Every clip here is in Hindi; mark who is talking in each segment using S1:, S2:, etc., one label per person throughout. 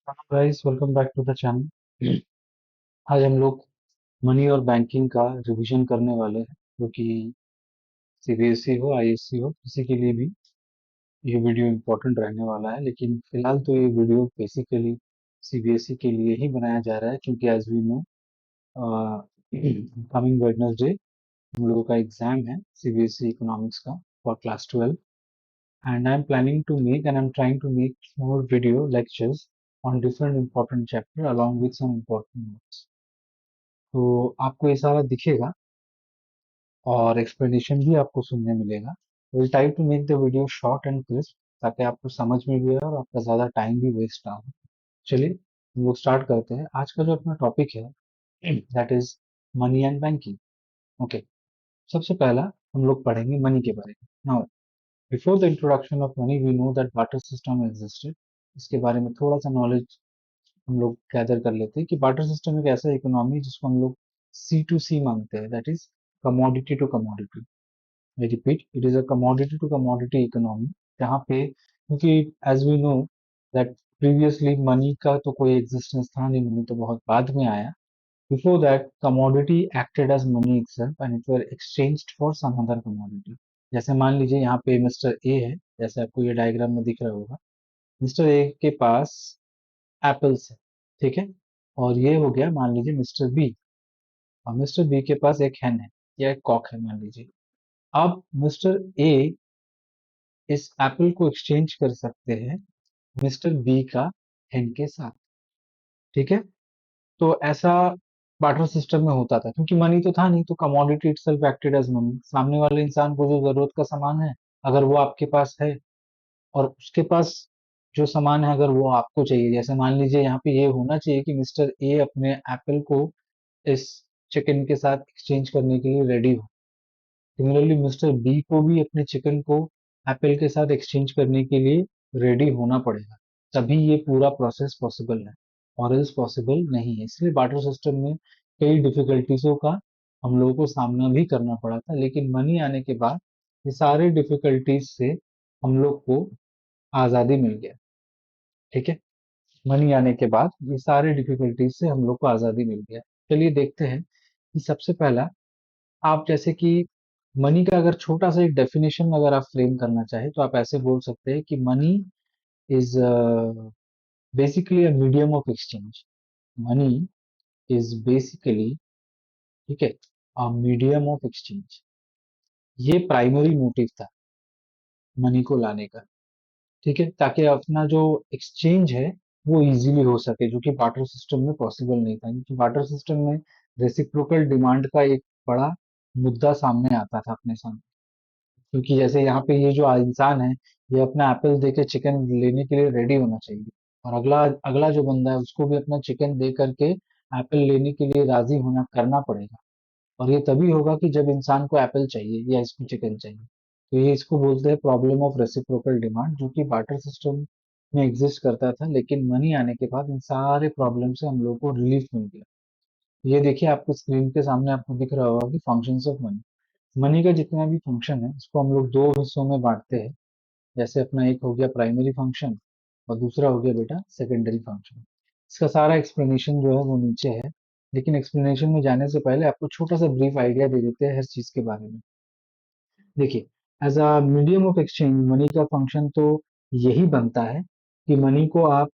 S1: Guys, welcome back to the channel. आज हम लोग मनी और बैंकिंग का रिवीजन करने वाले हैं, जो कि सीबीएसई हो आईएससी हो किसी के लिए भी ये वीडियो इम्पोर्टेंट रहने वाला है। लेकिन फिलहाल तो ये वीडियो बेसिकली सीबीएसई के लिए ही बनाया जा रहा है, क्योंकि as we know coming Wednesday हम लोगों का एग्जाम है सीबीएसई इकोनॉमिक्स का for class 12। and I'm planning to make and I'm trying to make more video lectures on different important chapter along with some important notes. तो आपको ये सारा दिखेगा और एक्सप्लेनेशन भी आपको सुनने मिलेगा। Will try to make the video short and crisp, ताकि आपको समझ में भी आए और आपका ज़्यादा टाइम भी वेस्ट ना हो। चलिए हम लोग स्टार्ट करते हैं। आज का जो अपना टॉपिक है that is money and banking. Okay, सबसे पहला हम लोग पढ़ेंगे मनी के बारे में। Now before the introduction of money we know that barter system existed. इसके बारे में थोड़ा सा नॉलेज हम लोग गैदर कर लेते हैं कि बार्टर सिस्टम एक ऐसा इकोनॉमी जिसको हम लोग सी टू सी मानते हैं, that is commodity to commodity. I repeat, it is a commodity to commodity economy, जहाँ पे क्योंकि as we know that previously money का तो कोई एग्जिस्टेंस था नहीं, मनी तो बहुत बाद में आया। Before that commodity acted as money itself and it were exchanged for some other commodity. जैसे मान लीजिए यहाँ पे मिस्टर ए है, जैसे आपको ये डायग्राम में दिख रहा होगा। मिस्टर ए के पास एप्पल्स है, ठीक है। और ये हो गया मान लीजिए मिस्टर बी, और मिस्टर बी के पास एक hen है या एक कॉक है मान लीजिए। अब मिस्टर ए इस एप्पल को एक्सचेंज कर सकते हैं मिस्टर बी का hen के साथ, ठीक है। तो ऐसा बार्टर सिस्टम में होता था, क्योंकि मनी तो था नहीं, तो commodity itself acted as money. सामने वाले इंसान को जो जरूरत का सामान है, अगर वो आपके पास है, और उसके पास जो सामान है अगर वो आपको चाहिए, जैसे मान लीजिए यहाँ पे ये होना चाहिए कि मिस्टर ए अपने एप्पल को इस चिकन के साथ एक्सचेंज करने के लिए रेडी हो। सिमिलरली मिस्टर बी को भी अपने चिकन को एप्पल के साथ एक्सचेंज करने के लिए रेडी होना पड़ेगा, तभी ये पूरा प्रोसेस पॉसिबल है, और एल्स पॉसिबल नहीं है। इसलिए बार्टर सिस्टम में कई डिफिकल्टीजों का हम लोगों को सामना भी करना पड़ा था, लेकिन मनी आने के बाद ये सारे डिफिकल्टीज से हम लोग को आजादी मिल गया, ठीक है। मनी आने के बाद ये सारे डिफिकल्टीज से हम लोग को आजादी मिल गया। चलिए देखते हैं कि सबसे पहला, आप जैसे कि मनी का अगर छोटा सा एक डेफिनेशन अगर आप फ्रेम करना चाहे तो आप ऐसे बोल सकते हैं कि money is basically a medium of exchange. Money is basically, ठीक है, अ मीडियम ऑफ एक्सचेंज। ये प्राइमरी मोटिव था मनी को लाने का, ठीक है, ताकि अपना जो एक्सचेंज है वो इजीली हो सके, जो कि बार्टर सिस्टम में पॉसिबल नहीं था, क्योंकि बार्टर सिस्टम में रेसिप्रोकल डिमांड का एक बड़ा मुद्दा सामने आता था अपने सामने। क्योंकि जैसे यहाँ पे ये जो इंसान है, ये अपना एप्पल दे के चिकन लेने के लिए रेडी होना चाहिए, और अगला अगला जो बंदा है उसको भी अपना चिकन दे करके एप्पल लेने के लिए राजी होना करना पड़ेगा। और ये तभी होगा कि जब इंसान को एप्पल चाहिए या इसको चिकन चाहिए। तो ये इसको बोलते हैं प्रॉब्लम ऑफ रेसिप्रोकल डिमांड, जो कि बार्टर सिस्टम में एग्जिस्ट करता था, लेकिन मनी आने के बाद इन सारे प्रॉब्लम से हम लोग को रिलीफ मिल गया। ये देखिए आपको स्क्रीन के सामने आपको दिख रहा होगा कि फंक्शंस ऑफ मनी। मनी का जितना भी फंक्शन है उसको हम लोग दो हिस्सों में बांटते हैं। जैसे अपना एक हो गया प्राइमरी फंक्शन, और दूसरा हो गया बेटा सेकेंडरी फंक्शन। इसका सारा एक्सप्लेनेशन जो है वो नीचे है, लेकिन एक्सप्लेनेशन में जाने से पहले आपको छोटा सा ब्रीफ आइडिया दे देते हैं हर चीज के बारे में। देखिए, as a medium of exchange money का फंक्शन तो यही बनता है कि मनी को आप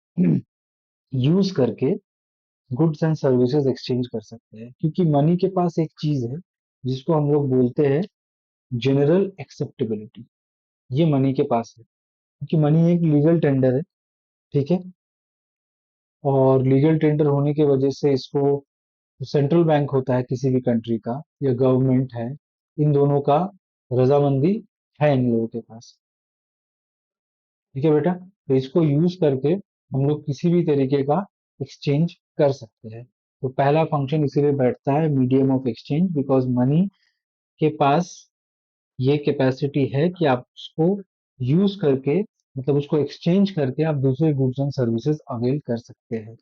S1: यूज करके गुड्स एंड सर्विसेज एक्सचेंज कर सकते हैं, क्योंकि मनी के पास एक चीज है जिसको हम लोग बोलते हैं जनरल एक्सेप्टेबिलिटी। ये मनी के पास है, क्योंकि मनी एक लीगल टेंडर है, ठीक है। और लीगल टेंडर होने की वजह से इसको, सेंट्रल बैंक होता है किसी भी कंट्री का या गवर्नमेंट है, इन दोनों का रजामंदी है इन लोगों के पास, ठीक है बेटा। तो इसको यूज करके हम लोग किसी भी तरीके का एक्सचेंज कर सकते हैं। तो पहला फंक्शन इसीलिए बैठता है medium of exchange, because money के पास ये कैपेसिटी है कि आप उसको यूज करके, मतलब उसको एक्सचेंज करके आप दूसरे गुड्स एंड सर्विसेज अवेल कर सकते हैं।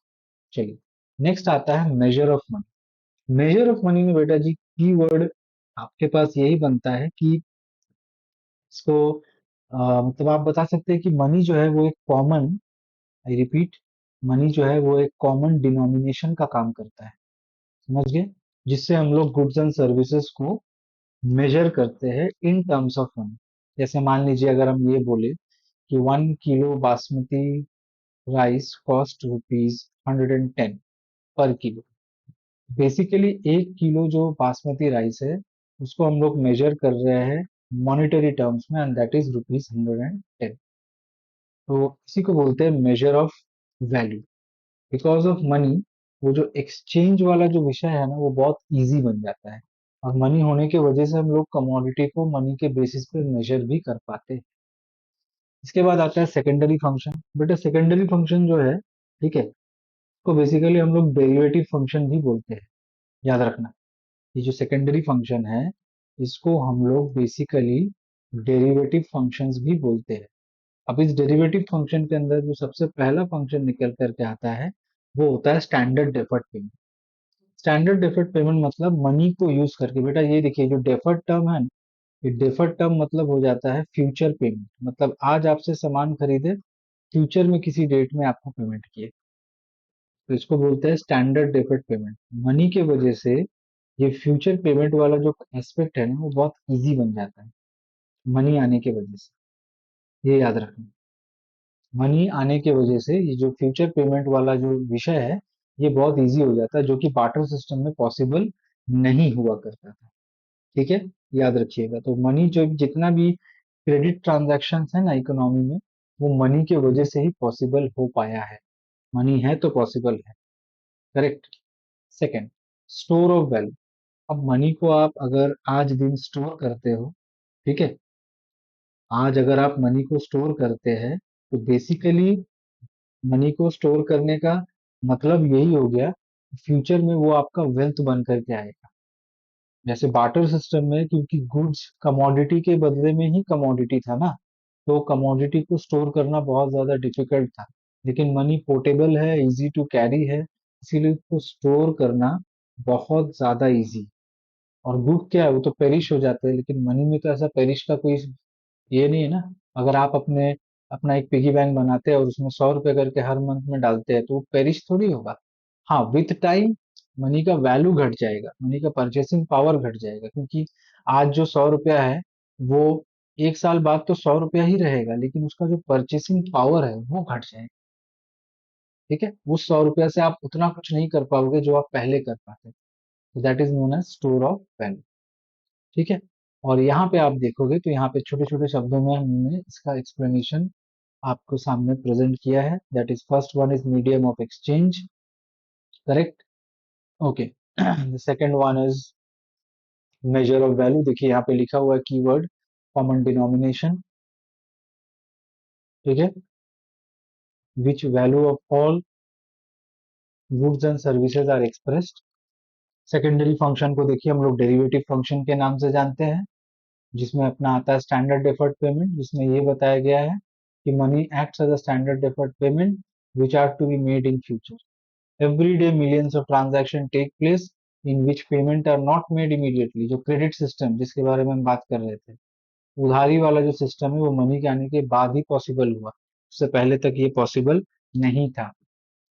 S1: चलिए, नेक्स्ट आता है measure of money. Measure of money में बेटा जी कीवर्ड आपके पास यही बनता है कि इसको मतलब आप बता सकते हैं कि मनी जो है वो एक कॉमन, आई रिपीट, मनी जो है वो एक कॉमन डिनोमिनेशन का काम करता है, समझ गए, जिससे हम लोग गुड्स एंड सर्विसेज को मेजर करते हैं इन टर्म्स ऑफ मनी। जैसे मान लीजिए अगर हम ये बोले कि 1 किलो बासमती राइस कॉस्ट ₹110 पर किलो। बेसिकली 1 किलो जो बासमती राइस है उसको हम लोग मेजर कर रहे हैं मॉनेटरी टर्म्स में, एंड दैट इज ₹110। तो इसी को बोलते हैं measure of value. Because of money वो जो एक्सचेंज वाला जो विषय है ना वो बहुत इजी बन जाता है, और मनी होने की वजह से हम लोग कमोडिटी को मनी के बेसिस पे मेजर भी कर पाते हैं। इसके बाद आता है सेकेंडरी फंक्शन। बेटा सेकेंडरी फंक्शन जो है, ठीक है, को बेसिकली हम लोग डेरिवेटिव फंक्शन भी बोलते हैं, याद रखना। ये जो सेकेंडरी फंक्शन है इसको हम लोग बेसिकली डेरिवेटिव फंक्शंस भी बोलते हैं। अब इस डेरिवेटिव फंक्शन के अंदर जो सबसे पहला फंक्शन निकल करके आता है वो होता है standard deferred payment. Standard deferred payment मतलब मनी को यूज करके, बेटा ये देखिए जो डेफर्ड टर्म है, ये डेफर्ड टर्म मतलब हो जाता है फ्यूचर पेमेंट। मतलब आज आपसे सामान खरीदे, फ्यूचर में किसी डेट में आपको पेमेंट किए, तो इसको बोलते हैं स्टैंडर्ड डेफर्ड पेमेंट। मनी के वजह से ये फ्यूचर पेमेंट वाला जो एस्पेक्ट है ना वो बहुत इजी बन जाता है मनी आने के वजह से, ये याद रखना। मनी आने के वजह से ये जो फ्यूचर पेमेंट वाला जो विषय है ये बहुत इजी हो जाता है, जो कि बार्टर सिस्टम में पॉसिबल नहीं हुआ करता था। ठीक है, याद रखिएगा। तो मनी जो जितना भी क्रेडिट ट्रांजैक्शन है ना इकोनॉमी में, वो मनी के वजह से ही पॉसिबल हो पाया है। मनी है तो पॉसिबल है, correct. Second, store of value. अब मनी को आप अगर आज दिन स्टोर करते हो, ठीक है, आज अगर आप मनी को स्टोर करते हैं तो बेसिकली मनी को स्टोर करने का मतलब यही हो गया, फ्यूचर में वो आपका वेल्थ बन करके आएगा। जैसे बार्टर सिस्टम में, क्योंकि गुड्स कमोडिटी के बदले में ही कमोडिटी था ना, तो कमोडिटी को स्टोर करना बहुत ज्यादा डिफिकल्ट था। लेकिन मनी पोर्टेबल है, इजी टू कैरी है, इसीलिए उसको स्टोर करना बहुत ज्यादा इजी। और गुड क्या है, वो तो पेरिश हो जाते हैं, लेकिन मनी में तो ऐसा पेरिश का कोई ये नहीं है ना। अगर आप अपना एक पिगी बैंक बनाते हैं और उसमें 100 रुपए करके हर मंथ में डालते हैं तो वो पेरिश थोड़ी होगा। हाँ, विथ टाइम मनी का वैल्यू घट जाएगा, मनी का परचेसिंग पावर घट जाएगा, क्योंकि आज जो 100 रुपया है वो 1 साल बाद तो 100 रुपया ही रहेगा, लेकिन उसका जो परचेसिंग पावर है वो घट जाएगा। ठीक है, उस 100 रुपया से आप उतना कुछ नहीं कर पाओगे जो आप पहले कर पाते। तो that is known as store of value. ठीक है, और यहाँ पे आप देखोगे तो यहाँ पे छोटे छोटे शब्दों में हमने इसका एक्सप्लेनेशन आपको सामने प्रेजेंट किया है। That is first one is medium of exchange, correct, okay. The second one is measure of value. देखिए यहाँ पे लिखा हुआ है कीवर्ड कॉमन डिनोमिनेशन, ठीक है, which value of all goods and services are expressed. Secondary function को देखिए हम लोग डेरिवेटिव फंक्शन के नाम से जानते हैं, जिसमें अपना आता है स्टैंडर्ड डेफर्ड पेमेंट, जिसमें ये बताया गया है कि money acts as a standard deferred payment which are to be made in future. Every day millions of transactions take place in which payment are not made immediately. जो क्रेडिट सिस्टम जिसके बारे में हम बात कर रहे थे, उधारी वाला जो सिस्टम है वो मनी के आने के बाद ही पॉसिबल हुआ, उससे पहले तक ये पॉसिबल नहीं था।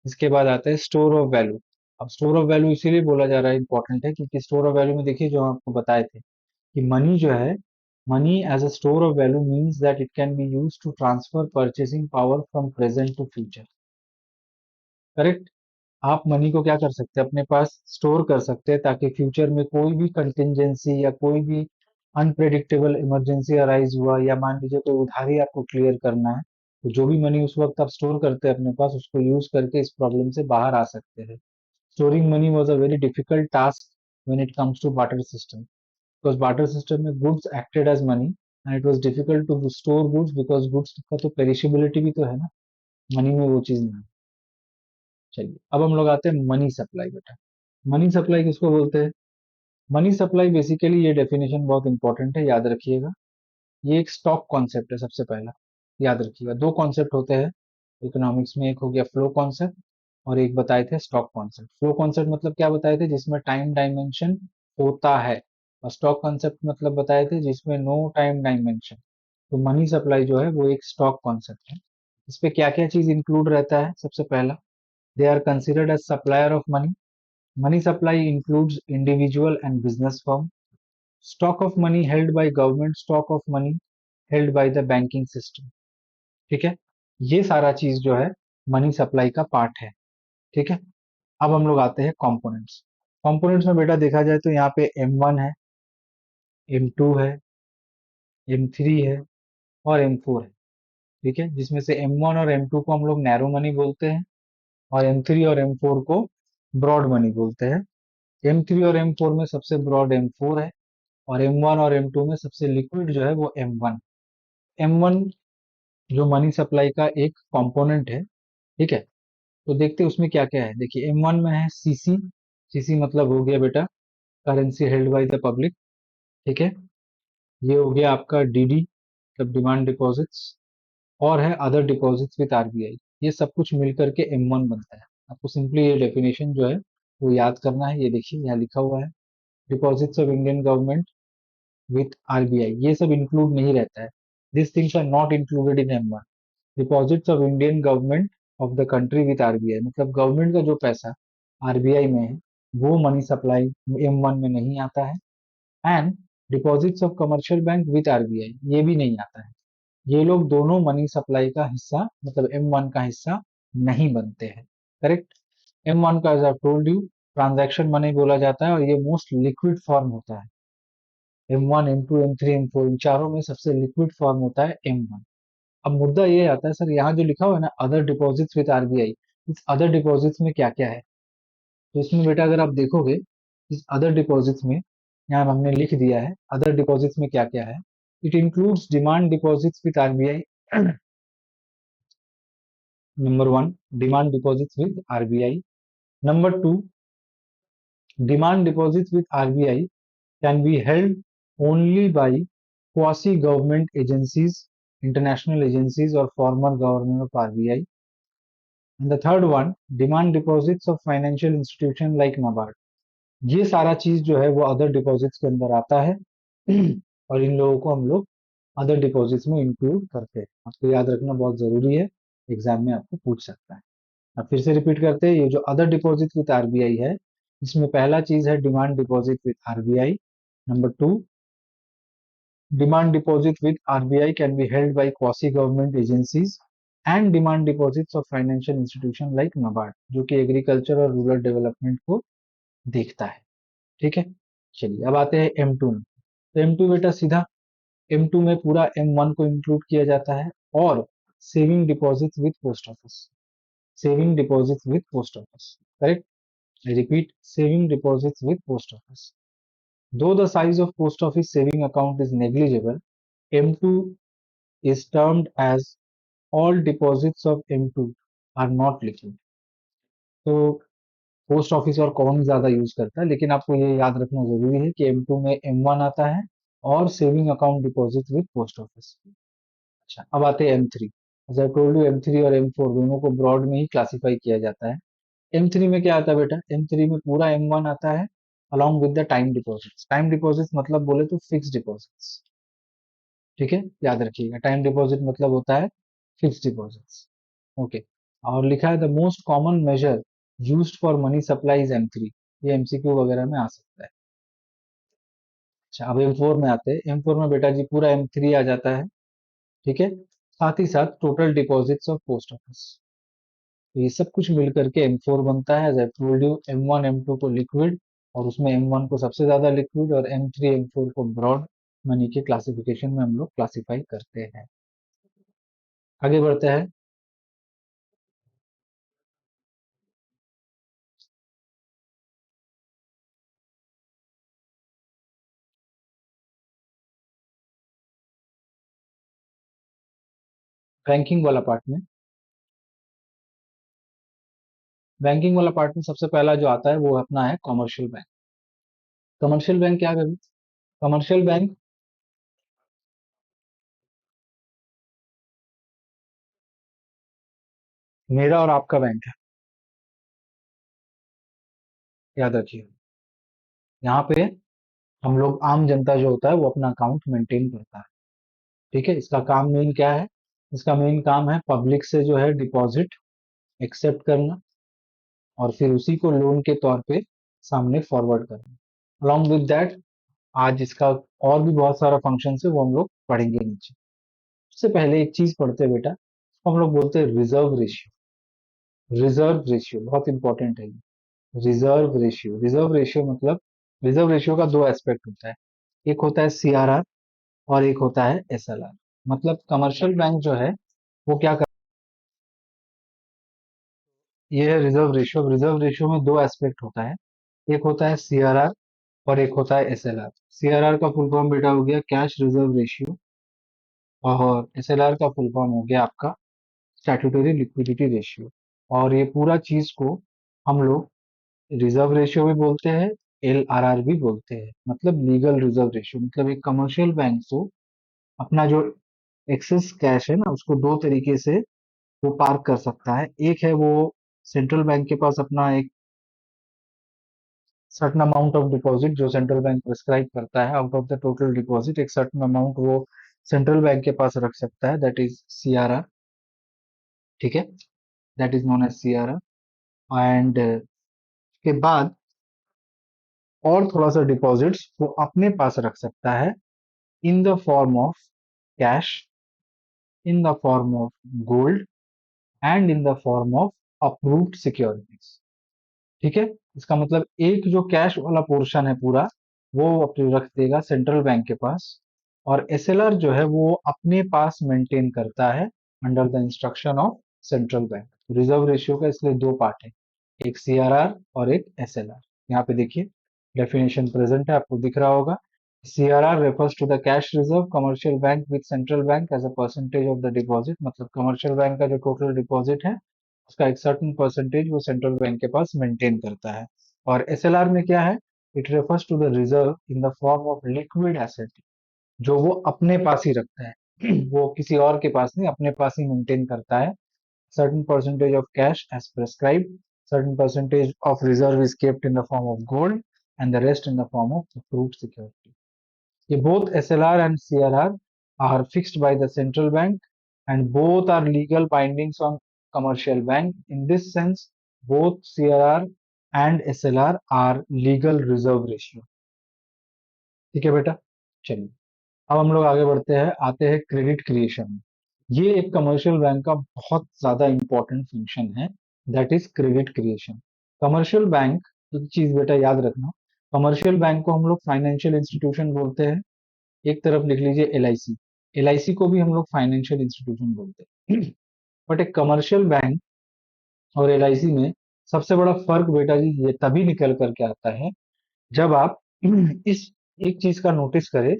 S1: इसके बाद आता है स्टोर ऑफ वैल्यू। अब स्टोर ऑफ वैल्यू इसीलिए बोला जा रहा है इंपॉर्टेंट है क्योंकि स्टोर ऑफ वैल्यू में देखिए जो हम आपको बताए थे कि मनी जो है, money as a store of value means that it can be use to transfer purchasing power from present to future, correct. आप मनी को क्या कर सकते हैं, अपने पास स्टोर कर सकते हैं ताकि फ्यूचर में कोई भी कंटिंजेंसी या कोई भी अनप्रेडिक्टेबल इमरजेंसी अराइज हुआ, या मान लीजिए कोई उधारी आपको क्लियर करना है, तो जो भी मनी उस वक्त आप स्टोर करते हैं अपने पास उसको यूज करके इस प्रॉब्लम से बाहर आ सकते हैं। Storing money was a very difficult task when it comes to barter system, because barter system में goods acted as money and it was difficult to store goods because goods का तो पेरिशेबिलिटी भी तो है ना, मनी में वो चीज नहीं है। चलिए अब हम लोग आते हैं मनी सप्लाई। बेटा मनी सप्लाई किसको बोलते हैं? मनी सप्लाई बेसिकली ये डेफिनेशन बहुत इंपॉर्टेंट है, याद रखिएगा। ये एक स्टॉक कॉन्सेप्ट है सबसे पहला, याद रखिएगा। दो कॉन्सेप्ट होते हैं इकोनॉमिक्स में, एक हो गया फ्लो कॉन्सेप्ट और एक बताए थे स्टॉक कॉन्सेप्ट। फ्लो कॉन्सेप्ट मतलब क्या बताए थे, जिसमें टाइम डायमेंशन होता है, और स्टॉक कॉन्सेप्ट मतलब बताए थे जिसमें नो टाइम डायमेंशन। तो मनी सप्लाई जो है वो एक स्टॉक कॉन्सेप्ट है। इस पे क्या क्या चीज इंक्लूड रहता है, सबसे पहला They are considered as supplier of money. Money supply includes individual and business firm. Stock of money held by government, stock of money held by the banking system. ठीक है, ये सारा चीज जो है मनी सप्लाई का पार्ट है। ठीक है, अब हम लोग आते हैं कंपोनेंट्स। कंपोनेंट्स में बेटा देखा जाए तो यहाँ पे M1 है, M2 है, M3 है और M4 है। ठीक है, जिसमें से M1 और M2 को हम लोग नैरो मनी बोलते हैं और M3 और M4 को ब्रॉड मनी बोलते हैं। M3 और M4 में सबसे ब्रॉड M4 है और M1 और M2 में सबसे लिक्विड जो है वो M1। M1 जो मनी सप्लाई का एक कंपोनेंट है। ठीक है, तो देखते हैं उसमें क्या क्या है। देखिए M1 में है CC। CC मतलब हो गया बेटा currency held by the public. ठीक है, ये हो गया आपका DD मतलब डिमांड डिपॉजिट्स, और है अदर डिपॉजिट्स विद RBI। ये सब कुछ मिलकर के M1 बनता है। आपको सिंपली ये डेफिनेशन जो है वो याद करना है। ये देखिए यहाँ लिखा हुआ है, deposits of Indian government with RBI, ये सब इंक्लूड नहीं रहता है। This things are not included in M1। Deposits of Indian government of the country with RBI मतलब गवर्नमेंट का जो पैसा RBI में है वो मनी सप्लाई M1 में नहीं आता है। And deposits of commercial bank with RBI ये भी नहीं आता है। ये लोग दोनों मनी सप्लाई का हिस्सा मतलब M1 का हिस्सा नहीं बनते हैं। करेक्ट। M1 का as I told you transaction money बोला जाता है और ये मोस्ट लिक्विड फॉर्म होता है। M1, M2, M3, M4 इन चारों में सबसे लिक्विड फॉर्म होता है M1। अब मुद्दा ये आता है सर यहाँ जो लिखा हुआ है ना अदर डिपॉजिट्स विद RBI, इस अदर डिपॉजिट्स में क्या क्या है। तो इसमें बेटा अगर आप देखोगे इस अदर डिपॉजिट्स में यहाँ हमने लिख दिया है अदर डिपॉजिट्स में क्या क्या है। It includes demand deposits with RBI। Number one, demand deposits with RBI। Number two, demand deposits with RBI can be held only by quasi-government agencies, international agencies or former governor of RBI. And the third one, demand deposits of financial institution like NABARD. ये सारा चीज जो है वो अदर डिपॉजिट्स के अंदर आता है और इन लोगों को हम लोग अदर डिपॉजिट्स में इंक्लूड करते हैं। आपको याद रखना बहुत जरूरी है, एग्जाम में आपको पूछ सकता है। अब फिर से रिपीट करते हैं, ये जो अदर डिपॉजिट विद RBI है इसमें पहला चीज है demand deposit with RBI। Number two, demand deposit with RBI can be held by quasi-government agencies and demand deposits of financial institution like NABARD जो कि एग्रीकल्चर और रूरल डेवलपमेंट को देखता है। ठीक है, चलिए अब आते हैं M2 में। तो M2 बेटा सीधा M2 में पूरा M1 को इंक्लूड किया जाता है और saving deposits with post office. Saving deposits with post office, correct. I repeat, saving deposits with post office. Though the size of post office saving account is negligible, M2 is termed as all deposits of M2 are not liquid। तो पोस्ट ऑफिस और कौन ज्यादा यूज करता है, लेकिन आपको ये याद रखना जरूरी है कि M2 में M1 आता है और saving account deposit with post office. अच्छा, अब आते हैं M3। As I told you, M3 और M4 दोनों को ब्रॉड में ही क्लासिफाई किया जाता है। M3 में क्या आता है बेटा, M3 में पूरा M1 आता है along with the time deposits. Time deposits मतलब बोले तो फिक्स डिपॉजिट्स। ठीक है, याद रखिएगा टाइम डिपॉजिट मतलब होता है फिक्स डिपॉजिट्स। ओके, और लिखा है the most common major used for money supply is M3। ये MCQ वगैरह में आ सकता है। अच्छा, अब M4 में आते हैं। M4 में बेटा जी पूरा M3 आ जाता है। ठीक है, साथ ही साथ total deposits of post office. तो ये सब कुछ मिलकर के M4 बनता है। As I told you, M1 M2 को लिक्विड और उसमें M1 को सबसे ज्यादा लिक्विड और M3 M4 को ब्रॉड मनी के क्लासिफिकेशन में हम लोग क्लासिफाई करते हैं। आगे बढ़ते हैं। बैंकिंग वाला पार्ट में, बैंकिंग वाला पार्ट में सबसे पहला जो आता है वो अपना है कमर्शियल बैंक। कमर्शियल बैंक क्या करें, कमर्शियल बैंक मेरा और आपका बैंक है, याद रखिए। यहाँ पे हम लोग आम जनता जो होता है वो अपना अकाउंट मेंटेन करता है। ठीक है, इसका काम मेन क्या है, इसका मेन काम है पब्लिक से जो है डिपॉजिट एक्सेप्ट करना और फिर उसी को लोन के तौर पे सामने फॉरवर्ड करना। अलॉन्ग विद दैट आज इसका और भी बहुत सारा फंक्शन है, वो हम लोग पढ़ेंगे नीचे। उससे पहले एक चीज पढ़ते हैं बेटा, हम लोग बोलते हैं रिजर्व रेशियो। रिजर्व रेशियो बहुत इंपॉर्टेंट है। रिजर्व रेशियो मतलब रिजर्व रेशियो का दो एस्पेक्ट होता है। एक होता है सीआरआर और एक होता है एसएलआर। मतलब कमर्शियल बैंक जो है वो क्या कर, ये है रिजर्व रेशियो में दो एस्पेक्ट होता है। एक होता है सीआरआर और एक होता है एसएलआर। सीआरआर का फुल फॉर्म बेटा हो गया कैश रिजर्व रेशियो, और एसएलआर का फुल फॉर्म हो गया आपका स्टैट्यूटरी लिक्विडिटी रेशियो। और ये पूरा चीज को हम लोग रिजर्व रेशियो भी बोलते हैं, एलआरआर भी बोलते हैं। मतलब लीगल रिजर्व रेशियो मतलब एक कमर्शियल बैंक को अपना जो एक्सेस कैश है ना उसको दो तरीके से वो पार्क कर सकता है। एक है वो सेंट्रल बैंक के पास अपना एक सर्टेन अमाउंट ऑफ डिपॉजिट जो सेंट्रल बैंक प्रिस्क्राइब करता है, out of the total deposit एक सर्टेन अमाउंट वो सेंट्रल बैंक के पास रख सकता है, दैट इज सीआरआर। ठीक है, that is known as CRR. And के बाद और थोड़ा सा डिपॉजिट्स वो अपने पास रख सकता है in the form of cash, in the form of gold and in the form of approved securities. ठीक है, इसका मतलब एक जो कैश वाला पोर्शन है पूरा वो अपने रख देगा सेंट्रल बैंक के पास, और एसएलआर जो है वो अपने पास मेंटेन करता है under the instruction of central bank. Reserve ratio का इसलिए दो पार्ट है, एक सीआरआर और एक एसएलआर। यहाँ पे देखिए डेफिनेशन प्रेजेंट है, आपको दिख रहा होगा। CRR refers to the cash reserve commercial bank with central bank as a percentage of the deposit. मतलब कमर्शियल बैंक का जो टोटल डिपॉजिट है उसका एक सर्टेन परसेंटेज वो सेंट्रल बैंक के पास मेंटेन करता है। और एसएलआर में क्या है, it refers to the reserve in the form of liquid asset, जो वो अपने पास ही रखता है वो किसी और के पास नहीं, अपने पास ही मेंटेन करता है। certain percentage of cash as prescribed, certain percentage of reserve is kept in the form of gold, and the rest in the form of approved security. ये both SLR and CRR are fixed by the central bank, and both are legal bindings on commercial bank. In this sense, both CRR and SLR are legal reserve ratio. ठीक है बेटा, चलिए अब हम लोग आगे बढ़ते हैं, आते हैं क्रेडिट क्रिएशन में। ये एक कमर्शियल बैंक का बहुत ज्यादा इंपॉर्टेंट फंक्शन है, that is credit creation. Commercial bank, एक चीज बेटा याद रखना, कमर्शियल बैंक को हम लोग फाइनेंशियल इंस्टीट्यूशन बोलते हैं। एक तरफ लिख लीजिए एलआईसी, एलआईसी को भी हम लोग फाइनेंशियल इंस्टीट्यूशन बोलते हैं। बट एक कमर्शियल बैंक और एलआईसी में सबसे बड़ा फर्क बेटा जी ये तभी निकल करके आता है जब आप इस एक चीज का नोटिस करें,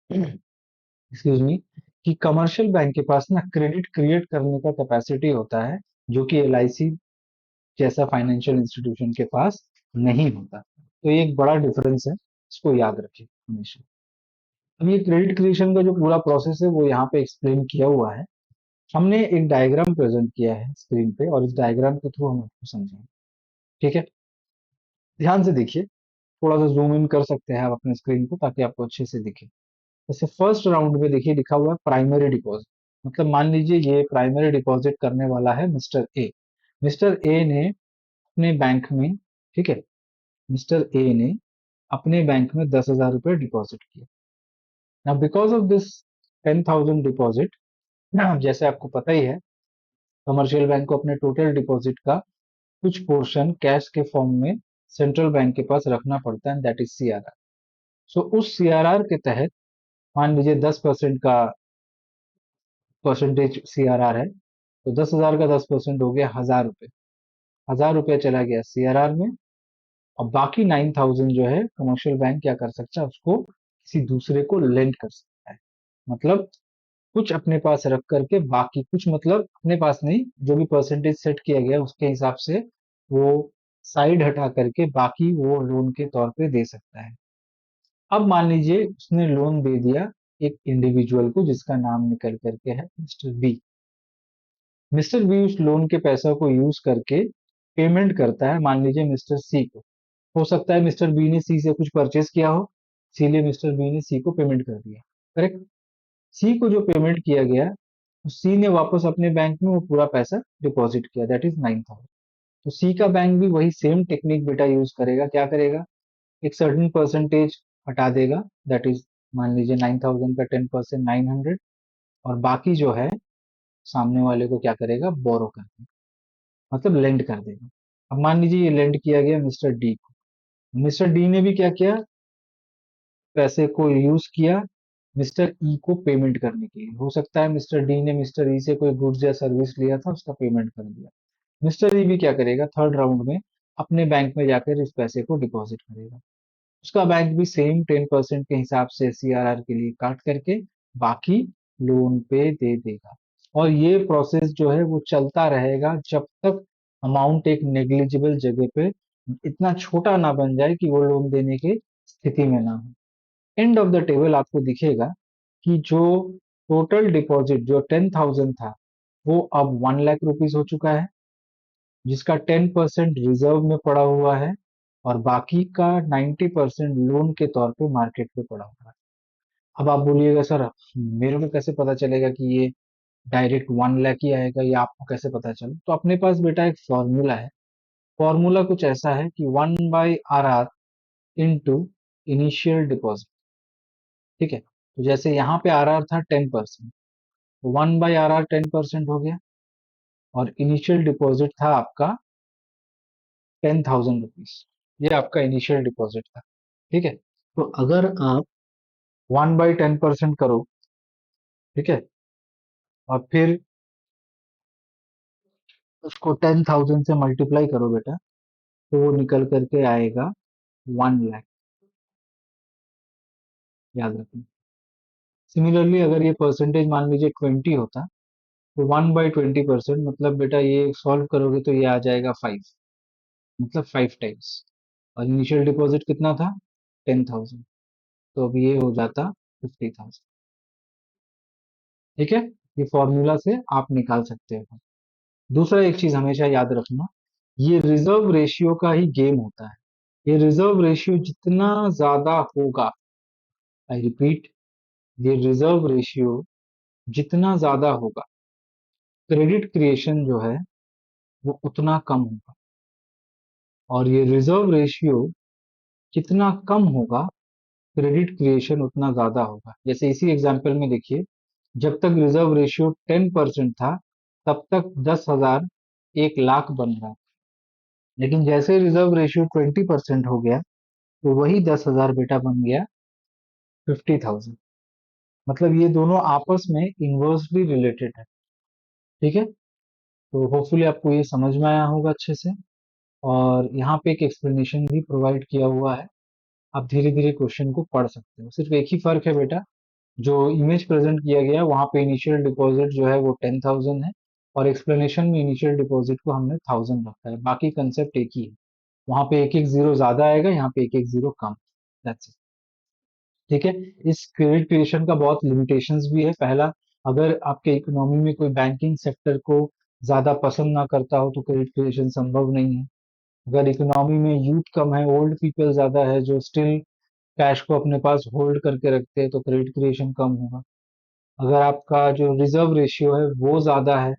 S1: एक्सक्यूज मी, कि कमर्शियल बैंक के पास ना क्रेडिट क्रिएट करने का कैपेसिटी होता है जो कि एलआईसी जैसा फाइनेंशियल इंस्टीट्यूशन के पास नहीं होता। तो ये एक बड़ा डिफरेंस है, इसको याद रखिए हमेशा। अब ये क्रेडिट क्रिएशन का जो पूरा प्रोसेस है वो यहाँ पे एक्सप्लेन किया हुआ है। हमने एक डायग्राम प्रेजेंट किया है स्क्रीन पे, और इस डायग्राम के थ्रू हम आपको समझाएंगे। ठीक है, ध्यान से देखिए, थोड़ा सा जूम इन कर सकते हैं आप अपने स्क्रीन को ताकि आपको अच्छे से दिखे। जैसे फर्स्ट राउंड में देखिए लिखा हुआ है प्राइमरी डिपॉजिट। मतलब मान लीजिए ये प्राइमरी डिपॉजिट करने वाला है मिस्टर ए। मिस्टर ए ने अपने बैंक में, ठीक है, मिस्टर ए ने अपने बैंक में 10,000 रुपए डिपॉजिट किए। Now because of this 10,000 deposit, जैसे आपको पता ही है कमर्शियल बैंक को अपने टोटल डिपॉजिट का कुछ पोर्शन कैश के फॉर्म में सेंट्रल बैंक के पास रखना पड़ता है, दैट इज सीआरआर। सो उस सीआरआर के तहत मान लीजिए 10% का परसेंटेज सीआरआर है, तो 10,000 का 10% हो गया 1,000 रुपए। 1,000 रुपया चला गया सीआरआर में, और बाकी 9,000 जो है कमर्शियल बैंक क्या कर सकता है, उसको किसी दूसरे को लेंड कर सकता है। मतलब कुछ अपने पास रख करके बाकी कुछ, मतलब अपने पास नहीं, जो भी परसेंटेज सेट किया गया उसके हिसाब से वो साइड हटा करके बाकी वो लोन के तौर पे दे सकता है। अब मान लीजिए उसने लोन दे दिया एक इंडिविजुअल को जिसका नाम निकल करके है मिस्टर बी। मिस्टर बी उस लोन के पैसा को यूज करके पेमेंट करता है मान लीजिए मिस्टर सी को। हो सकता है मिस्टर बी ने सी से कुछ परचेज किया हो, इसीलिए मिस्टर बी ने सी को पेमेंट कर दिया। करेक्ट, सी को जो पेमेंट किया गया सी ने वापस अपने बैंक में वो पूरा पैसा डिपॉजिट किया, दैट इज 9,000। तो सी का बैंक भी वही सेम टेक्निक बेटा यूज करेगा, क्या करेगा, एक सर्टेन परसेंटेज हटा देगा, दैट इज मान लीजिए 9,000 का 10%, 900, और बाकी जो है सामने वाले को क्या करेगा, बोरो कर देगा, मतलब लेंड कर देगा। अब मान लीजिए ये लेंड किया गया मिस्टर डी को, मिस्टर डी ने भी क्या किया, पैसे को यूज किया मिस्टर ई को पेमेंट करने के लिए। हो सकता है मिस्टर डी ने मिस्टर ई से कोई गुड्स या सर्विस लिया था, उसका पेमेंट कर दिया। मिस्टर ई भी क्या करेगा, थर्ड राउंड में अपने बैंक में जाकर इस पैसे को डिपॉजिट करेगा। उसका बैंक भी सेम 10% के हिसाब से सीआरआर के लिए काट करके बाकी लोन पे दे देगा। और ये प्रोसेस जो है वो चलता रहेगा जब तक अमाउंट एक नेग्लिजिबल जगह पे इतना छोटा ना बन जाए कि वो लोन देने की स्थिति में ना हो। एंड ऑफ द टेबल आपको दिखेगा कि जो टोटल डिपॉजिट जो 10,000 था वो अब 1 लाख रुपीज हो चुका है, जिसका 10% रिजर्व में पड़ा हुआ है, और बाकी का 90% लोन के तौर पे मार्केट पे पड़ा हुआ है। अब आप बोलिएगा सर मेरे को कैसे पता चलेगा कि ये डायरेक्ट 1 लाख ही आएगा, या आपको कैसे पता चले, तो अपने पास बेटा एक फॉर्मूला है। फॉर्मूला कुछ ऐसा है कि 1/RR इंटू इनिशियल डिपॉजिट। ठीक है, तो जैसे यहाँ पे RR था 10%, तो 1/RR 10% हो गया, और इनिशियल डिपॉजिट था आपका 10,000 रुपीज। ये आपका इनिशियल डिपॉजिट था। ठीक है, तो अगर आप 1/10% करो, ठीक है, और फिर उसको 10,000 से मल्टीप्लाई करो बेटा, तो वो निकल करके आएगा 1 लाख, याद रखना। सिमिलरली अगर ये परसेंटेज मान लीजिए 20 होता, तो 1/20% मतलब बेटा ये सॉल्व करोगे तो ये आ जाएगा 5, मतलब 5 टाइम्स। और इनिशियल डिपॉजिट कितना था, 10,000, तो अब ये हो जाता 50,000। ठीक है, ये फॉर्मूला से आप निकाल सकते हो। दूसरा एक चीज हमेशा याद रखना, ये रिजर्व रेशियो का ही गेम होता है। ये रिजर्व रेशियो जितना ज्यादा होगा, आई रिपीट, ये रिजर्व रेशियो जितना ज्यादा होगा, क्रेडिट क्रिएशन जो है वो उतना कम होगा। और ये रिजर्व रेशियो जितना कम होगा, क्रेडिट क्रिएशन उतना ज्यादा होगा। जैसे इसी एग्जांपल में देखिए, जब तक रिजर्व रेशियो 10% था, तब तक 10,000 1 लाख बन रहा था। लेकिन जैसे रिजर्व रेशियो 20% हो गया, तो वही 10,000 बेटा बन गया 50,000। मतलब ये दोनों आपस में इन्वर्सली रिलेटेड है। ठीक है, तो होपफुली आपको ये समझ में आया होगा अच्छे से। और यहाँ पे एक एक्सप्लेनेशन भी प्रोवाइड किया हुआ है, आप धीरे धीरे क्वेश्चन को पढ़ सकते हो। सिर्फ एक ही फर्क है बेटा, जो इमेज प्रेजेंट किया गया वहां पे इनिशियल डिपॉजिट जो है वो 10,000 है, और एक्सप्लेनेशन में इनिशियल डिपॉजिट को हमने 1,000 रखा है। बाकी कंसेप्ट एक ही है, वहां पे एक एक जीरो ज्यादा आएगा, यहाँ पे एक एक जीरो कम। That's it. ठीक है, इस क्रेडिट क्रिएशन का बहुत लिमिटेशंस भी है। पहला, अगर आपके इकोनॉमी में कोई बैंकिंग सेक्टर को ज्यादा पसंद ना करता हो तो क्रेडिट क्रिएशन संभव नहीं है। अगर इकोनॉमी में यूथ कम है, ओल्ड पीपल ज्यादा है जो स्टिल कैश को अपने पास होल्ड करके रखते हैं, तो क्रेडिट क्रिएशन कम होगा। अगर आपका जो रिजर्व रेशियो है वो ज्यादा है,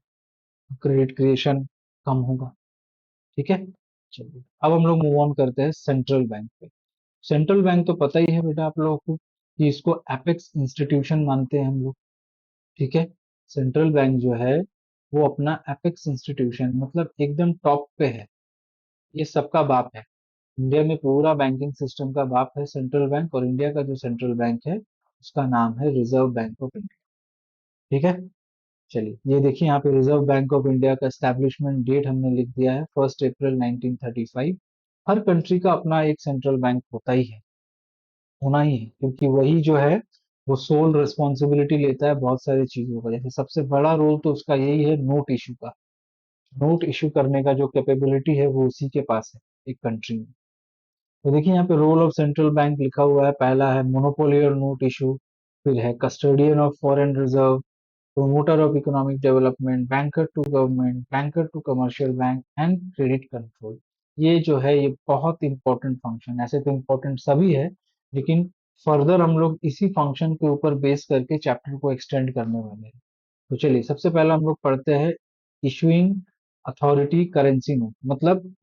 S1: क्रेडिट क्रिएशन कम होगा। ठीक है, चलिए अब हम लोग मूव ऑन करते हैं सेंट्रल बैंक पे। सेंट्रल बैंक तो पता ही है बेटा आप लोगों को कि इसको एपेक्स इंस्टीट्यूशन मानते हैं हम लोग। ठीक है, सेंट्रल बैंक जो है वो अपना एपेक्स इंस्टीट्यूशन, मतलब एकदम टॉप पे है, ये सबका बाप है। इंडिया में पूरा बैंकिंग सिस्टम का बाप है सेंट्रल बैंक, और इंडिया का जो सेंट्रल बैंक है उसका नाम है रिजर्व बैंक ऑफ इंडिया। ठीक है, चलिए ये देखिए यहाँ पे रिजर्व बैंक ऑफ इंडिया का एस्टैब्लिशमेंट डेट हमने लिख दिया है 1 अप्रैल 1935। हर कंट्री का अपना एक सेंट्रल बैंक होता ही है, होना ही है, क्योंकि वही जो है वो सोल रिस्पॉन्सिबिलिटी लेता है बहुत सारी चीजों का। जैसे सबसे बड़ा रोल तो उसका यही है नोट इशू का, नोट इशू करने का जो कैपेबिलिटी है वो उसी के पास है एक कंट्री में। तो देखिए यहाँ पे रोल ऑफ सेंट्रल बैंक लिखा हुआ है, पहला है मोनोपोली और नोट इशू, फिर है custodian of foreign reserve, promoter of economic development, banker to government, banker to commercial bank and credit control। ये जो है ये बहुत इंपॉर्टेंट फंक्शन, ऐसे तो इंपॉर्टेंट सभी है, लेकिन फर्दर हम लोग इसी फंक्शन के ऊपर बेस करके चैप्टर को एक्सटेंड करने वाले हैं। तो चलिए सबसे पहला हम लोग पढ़ते हैं इशूइंग अथॉरिटी करेंसी नोट, मतलब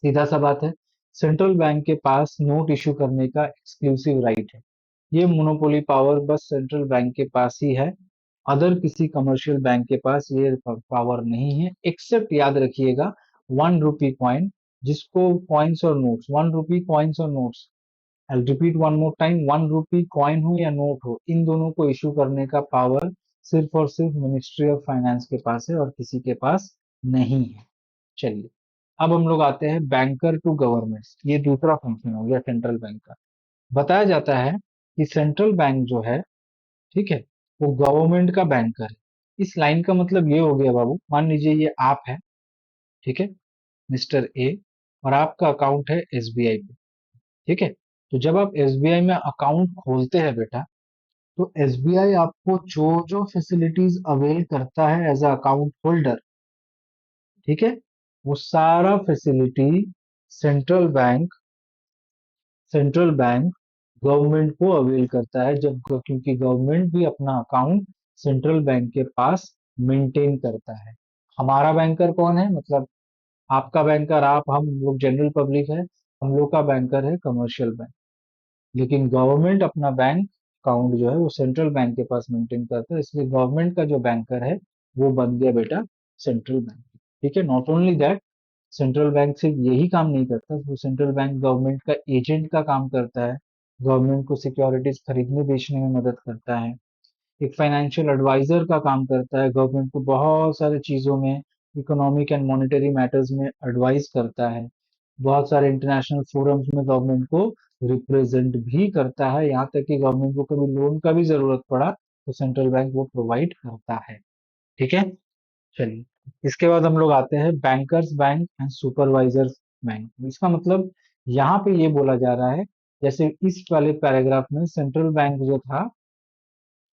S1: सीधा सा बात है, सेंट्रल बैंक के पास नोट इशू करने का एक्सक्लूसिव राइट है। ये मोनोपोली पावर बस सेंट्रल बैंक के पास ही है। अदर किसी कमर्शियल बैंक के पास ये पावर नहीं है, एक्सेप्ट याद रखिएगा 1 रुपी कॉइन, जिसको कॉइन्स और नोट्स, 1 रुपी कॉइन्स और notes, I repeat one more time, 1 rupee coin हो या नोट हो, इन दोनों को इशू करने का पावर सिर्फ और सिर्फ मिनिस्ट्री ऑफ फाइनेंस के पास है और किसी के पास नहीं है। चलिए, अब हम लोग आते हैं बैंकर टू गवर्नमेंट, ये दूसरा फंक्शन हो गया सेंट्रल बैंक का। बताया जाता है कि सेंट्रल बैंक जो है, ठीक है, वो गवर्नमेंट का बैंकर है। इस लाइन का मतलब ये हो गया बाबू, मान लीजिए ये आप है, ठीक है, मिस्टर ए, और आपका अकाउंट है एसबीआई पे, ठीक है। तो जब आप एसबीआई में अकाउंट खोलते हैं बेटा, तो एसबीआई आपको जो जो फैसिलिटीज अवेल करता है एज अ अकाउंट होल्डर, ठीक है, वो सारा facility central bank central bank government को अवेल करता है, जब क्योंकि गवर्नमेंट भी अपना अकाउंट सेंट्रल बैंक के पास मेंटेन करता है। हमारा बैंकर कौन है, मतलब आपका बैंकर, आप हम लोग जनरल पब्लिक है, हम लोग का बैंकर है कमर्शियल बैंक। लेकिन गवर्नमेंट अपना बैंक अकाउंट जो है वो सेंट्रल बैंक के पास मेंटेन करता है, इसलिए गवर्नमेंट का जो बैंकर है वो बन गया बेटा सेंट्रल बैंक। ठीक है, not only that, central bank सिर्फ यही काम नहीं करता, वो सेंट्रल बैंक गवर्नमेंट का एजेंट का काम करता है, गवर्नमेंट को सिक्योरिटीज खरीदने बेचने में मदद करता है, एक फाइनेंशियल एडवाइजर का काम करता है, गवर्नमेंट को बहुत सारी चीजों में, इकोनॉमिक एंड मॉनेटरी मैटर्स में एडवाइस करता है, बहुत सारे इंटरनेशनल फोरम्स में गवर्नमेंट को रिप्रेजेंट भी करता है, यहाँ तक कि गवर्नमेंट को कभी लोन का भी जरूरत पड़ा तो सेंट्रल बैंक वो प्रोवाइड करता है। ठीक है, चलिए, इसके बाद हम लोग आते हैं bankers bank and supervisors bank. इसका मतलब यहाँ पे ये बोला जा रहा है, जैसे इस वाले पैराग्राफ में सेंट्रल बैंक जो था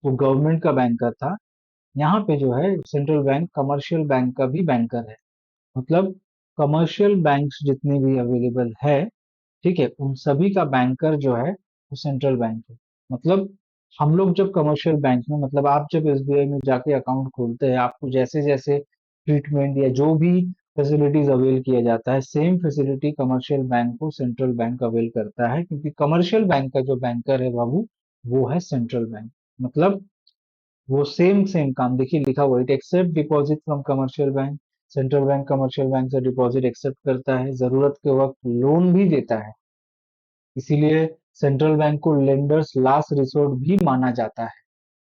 S1: वो गवर्नमेंट का बैंकर था, यहाँ पे जो है सेंट्रल बैंक कमर्शियल बैंक का भी बैंकर है। मतलब कमर्शियल बैंक्स जितने भी अवेलेबल है, ठीक है, उन सभी का बैंकर जो है वो सेंट्रल बैंक है। मतलब हम लोग जब कमर्शियल बैंक में, मतलब आप जब एसबीआई में जाके अकाउंट खोलते हैं, आपको जैसे जैसे ट्रीटमेंट या जो भी फैसिलिटीज अवेल किया जाता है, सेम फैसिलिटी कमर्शियल बैंक को सेंट्रल बैंक अवेल करता है, क्योंकि कमर्शियल बैंक का जो बैंकर है बाबू, वो है सेंट्रल बैंक। मतलब वो सेम सेम काम, देखिए लिखा हुआ, it accept deposit from commercial bank, central bank commercial bank से डिपॉजिट एक्सेप्ट करता है, जरूरत के वक्त लोन भी देता है, इसीलिए सेंट्रल बैंक को लेंडर्स लास्ट रिसोर्ट भी माना जाता है,